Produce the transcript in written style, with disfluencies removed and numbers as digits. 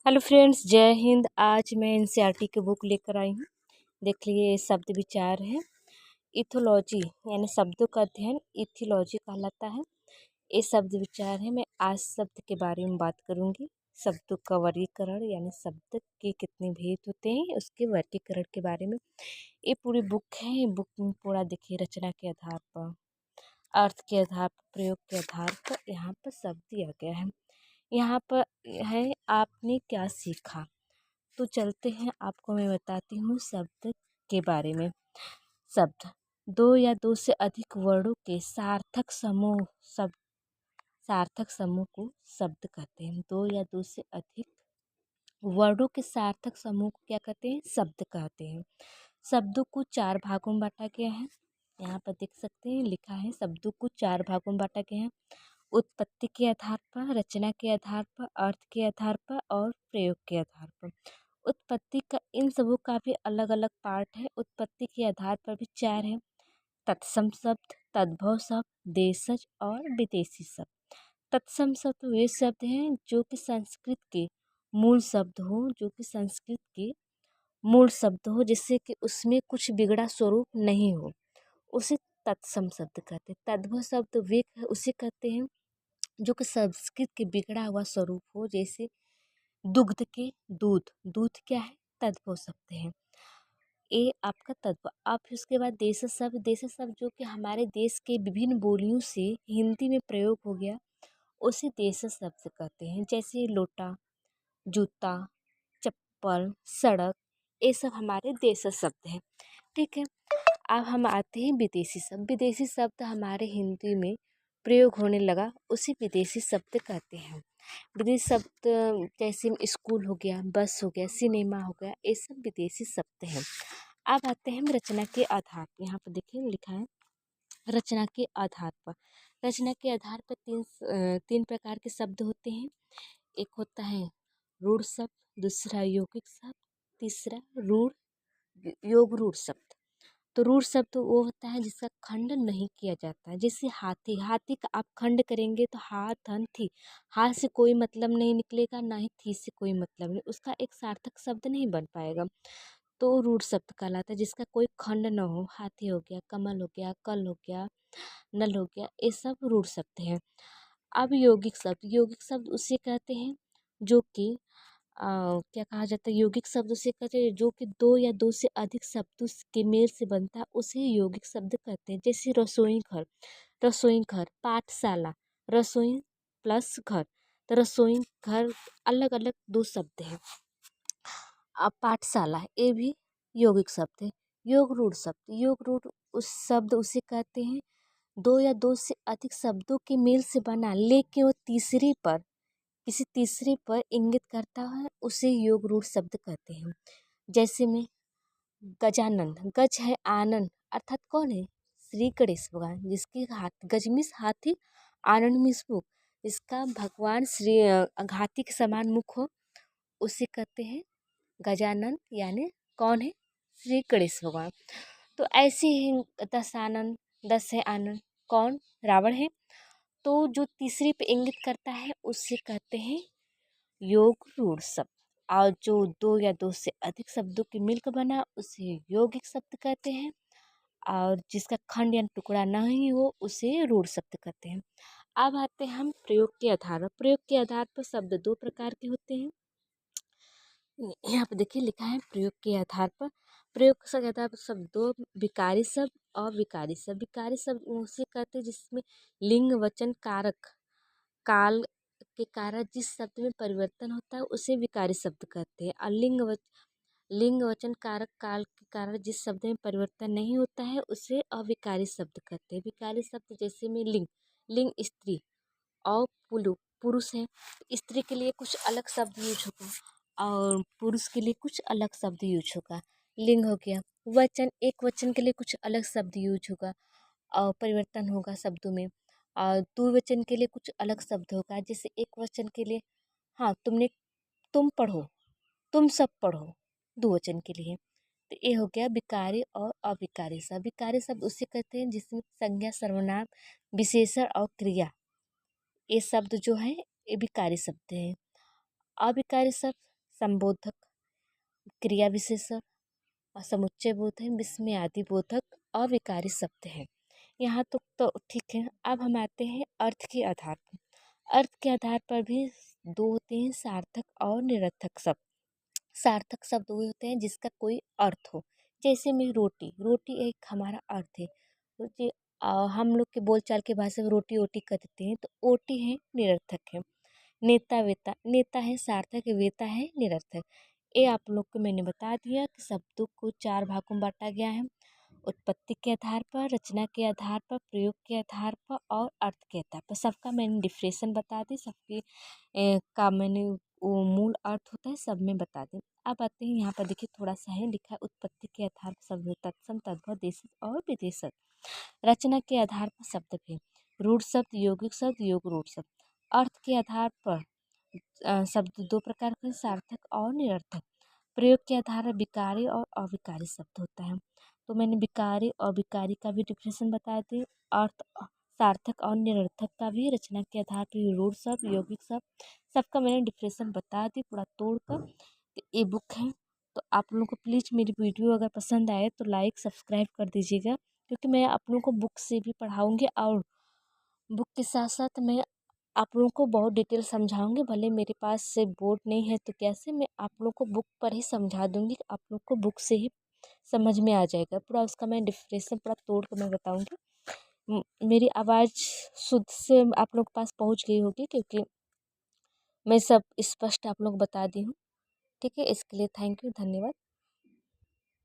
Hello friends, जय हिंद। आज मैं एनसीईआरटी की बुक लेकर आई हूँ। देख लिए ये शब्द विचार है। इथोलॉजी यानी शब्दों का अध्ययन इथियोलॉजी कहलाता है। ये शब्द विचार है। मैं आज शब्द के बारे में बात करूँगी। शब्दों का वर्गीकरण यानी शब्द के कितने भेद होते हैं उसके वर्गीकरण के बारे में ये पूरी बुक है। ये बुक में पूरा देखिए रचना के आधार पर, अर्थ के आधार पर, प्रयोग के आधार पर यहाँ पर शब्द दिया गया है। यहाँ पर है आपने क्या सीखा। तो चलते हैं, आपको मैं बताती हूँ शब्द के बारे में। शब्द दो या दो से अधिक वर्णों के सार्थक समूह शब्द, सार्थक समूह को शब्द कहते हैं। दो या दो से अधिक वर्णों के सार्थक समूह को क्या कहते हैं? शब्द कहते हैं। शब्दों को चार भागों में बांटा गया है। यहाँ पर देख सकते हैं, लिखा है शब्दों को चार भागों में बांटा गया है। उत्पत्ति के आधार पर, रचना के आधार पर, अर्थ के आधार पर और प्रयोग के आधार पर। उत्पत्ति का इन सबों का भी अलग अलग पार्ट है। उत्पत्ति के आधार पर भी चार है: तत्सम शब्द, तद्भव शब्द, देशज और विदेशी शब्द। तत्सम शब्द वे शब्द हैं जो कि संस्कृत के मूल शब्द हो, जो कि संस्कृत के मूल शब्द हो, जिससे कि उसमें कुछ बिगड़ा स्वरूप नहीं हो, उसे तत्सम शब्द कहते हैं। तद्भव शब्द वे उसे कहते हैं जो कि संस्कृत के बिगड़ा हुआ स्वरूप हो, जैसे दुग्ध के दूध। दूध क्या है? तद्भव शब्द है। ये आपका तत्व। अब फिर उसके बाद देश शब्द। देश शब्द जो कि हमारे देश के विभिन्न बोलियों से हिंदी में प्रयोग हो गया, उसे देश शब्द कहते हैं। जैसे लोटा, जूता, चप्पल, सड़क, ये सब हमारे देश शब्द हैं। ठीक है। अब हम आते हैं विदेशी शब्द। विदेशी शब्द हमारे हिंदी में प्रयोग होने लगा, उसे विदेशी शब्द कहते हैं। विदेशी शब्द जैसे स्कूल हो गया, बस हो गया, सिनेमा हो गया, ये सब विदेशी शब्द हैं। अब आते हैं हम रचना के आधार पर। यहाँ पर देखिए लिखा है रचना के आधार पर। रचना के आधार पर तीन प्रकार के शब्द होते हैं। एक होता है रूढ़ शब्द, दूसरा यौगिक शब्द, तीसरा योग रूढ़ शब्द। तो रूढ़ शब्द वो होता है जिसका खंडन नहीं किया जाता है। जैसे हाथी, हाथी का आप खंड करेंगे तो हाथ हन थी, हाथ से कोई मतलब नहीं निकलेगा, ना ही थी से कोई मतलब नहीं, उसका एक सार्थक शब्द नहीं बन पाएगा। तो रूढ़ शब्द कहलाता है जिसका कोई खंड न हो। हाथी हो गया, कमल हो गया, कल हो गया, नल हो गया, ये सब रूढ़ शब्द हैं। अब यौगिक शब्द। यौगिक शब्द उसे कहते हैं जो कि क्या कहा जाता है, यौगिक शब्द उसे कहते हैं जो कि दो या दो से अधिक शब्दों के मेल से बनता है, उसे यौगिक शब्द कहते हैं। जैसे रसोई घर, रसोई घर, पाठशाला, रसोई प्लस घर, तो रसोई घर अलग अलग दो शब्द हैं। अब पाठशाला, ये भी यौगिक शब्द है। योग रूढ़ शब्द, योग रूढ़ उस शब्द उसे कहते हैं दो या दो से अधिक शब्दों के मेल से बना, लेकिन वो तीसरे पर, किसी तीसरे पर इंगित करता है, उसे योग रूढ़ शब्द कहते हैं। जैसे में गजानन, गज है आनंद, अर्थात कौन है? श्री गणेश भगवान, जिसकी हाथ गज मीन्स हाथी, आनंद मीन्स मुख, इसका भगवान श्री हाथी के समान मुख हो, उसे कहते हैं गजानन। यानी कौन है? श्री गणेश भगवान। तो ऐसे ही दस आनंद, दस है आनंद, कौन? रावण है। तो जो तीसरे पे इंगित करता है उसे कहते हैं योग रूढ़ शब्द। और जो दो या दो से अधिक शब्दों के मिलकर बना उसे यौगिक शब्द कहते हैं, और जिसका खंड या टुकड़ा नहीं हो उसे रूढ़ शब्द कहते हैं। अब आते हैं हम प्रयोग के आधार पर। प्रयोग के आधार पर शब्द दो प्रकार के होते हैं। यहाँ पे देखिए लिखा है प्रयोग के आधार पर। प्रयोग के आधार पर शब्द दो: विकारी शब्द और विकारी शब्द। विकारी शब्द उसे कहते हैं जिसमें लिंग वचन कारक काल के कारण जिस शब्द में परिवर्तन होता है उसे विकारी शब्द कहते हैं। और लिंग वचन कारक काल के कारण जिस शब्द में परिवर्तन नहीं होता है उसे अविकारी शब्द कहते हैं। विकारी शब्द जैसे में लिंग, लिंग स्त्री और पुरुष है, स्त्री के लिए कुछ अलग शब्द यूज होगा और पुरुष के लिए कुछ अलग शब्द यूज होगा। लिंग हो गया। वचन, एक वचन के लिए कुछ अलग शब्द यूज होगा और परिवर्तन होगा शब्दों में। और द्विवचन के लिए कुछ अलग शब्द होगा। जैसे एक वचन के लिए, हाँ तुम पढ़ो, तुम सब पढ़ो, द्विवचन के लिए। तो ये हो गया विकारी और अविकारी शब्द। विकारी शब्द उसे कहते हैं जिसमें संज्ञा, सर्वनाम, विशेषण और क्रिया, ये शब्द जो है ये विकारी शब्द है। अविकारी शब्द संबोधक, क्रिया विशेषण, समुच्चय बोधक, विस्मयादि बोधक, अविकारी शब्द है। यहाँ तक तो ठीक है। अब हम आते हैं अर्थ के आधार पर। अर्थ के आधार पर भी दो होते हैं, सार्थक और निरर्थक शब्द। सार्थक शब्द वो होते हैं जिसका कोई अर्थ हो। जैसे में रोटी, रोटी एक हमारा अर्थ है। तो हम लोग के बोलचाल के भाषा में रोटी ओटी कर देते हैं, तो ओटी है, निरर्थक है। नेता वेता, नेता है सार्थक, वेता है निरर्थक। ये आप लोग को मैंने बता दिया कि शब्दों को 4 भागों में बांटा गया है। उत्पत्ति के आधार पर, रचना के आधार पर, प्रयोग के आधार पर और अर्थ के आधार पर। सबका मैंने डिफरेंशन बता दी, सबके का मैंने वो मूल अर्थ होता है सब में बता दें। अब आते हैं यहाँ पर, देखिए थोड़ा सा है लिखा है, उत्पत्ति के आधार पर शब्द तत्सम, तद्भव, देशज और विदेशज। रचना के आधार पर शब्द भेद, रूढ़ शब्द, यौगिक शब्द, योग रूढ़ शब्द। अर्थ के आधार पर शब्द दो प्रकार के, सार्थक और निरर्थक। प्रयोग के आधार पर विकारी और अविकारी शब्द होता है। तो मैंने विकारी और विकारी का भी डिफरेंशन बता दी। अर्थ सार्थक और निरर्थक का भी, रचना के आधार पर रूढ़ शब्द, यौगिक शब्द, सबका मैंने डिफरेंशन बता दी पूरा तोड़कर। तो ये बुक है। तो आप लोगों को प्लीज़ मेरी वीडियो अगर पसंद आए तो लाइक सब्सक्राइब कर दीजिएगा, क्योंकि मैं आप लोगों को बुक से भी पढ़ाऊँगी और बुक के साथ साथ मैं आप लोगों को बहुत डिटेल समझाऊंगी। भले मेरे पास से बोर्ड नहीं है तो कैसे, मैं आप लोगों को बुक पर ही समझा दूंगी। आप लोग को बुक से ही समझ में आ जाएगा पूरा, उसका मैं डिफरेंशन पूरा तोड़ कर मैं बताऊंगी। मेरी आवाज़ शुद्ध से आप लोग के पास पहुंच गई होगी, क्योंकि मैं सब स्पष्ट आप लोग बता दी हूँ। ठीक है, इसके लिए थैंक यू, धन्यवाद।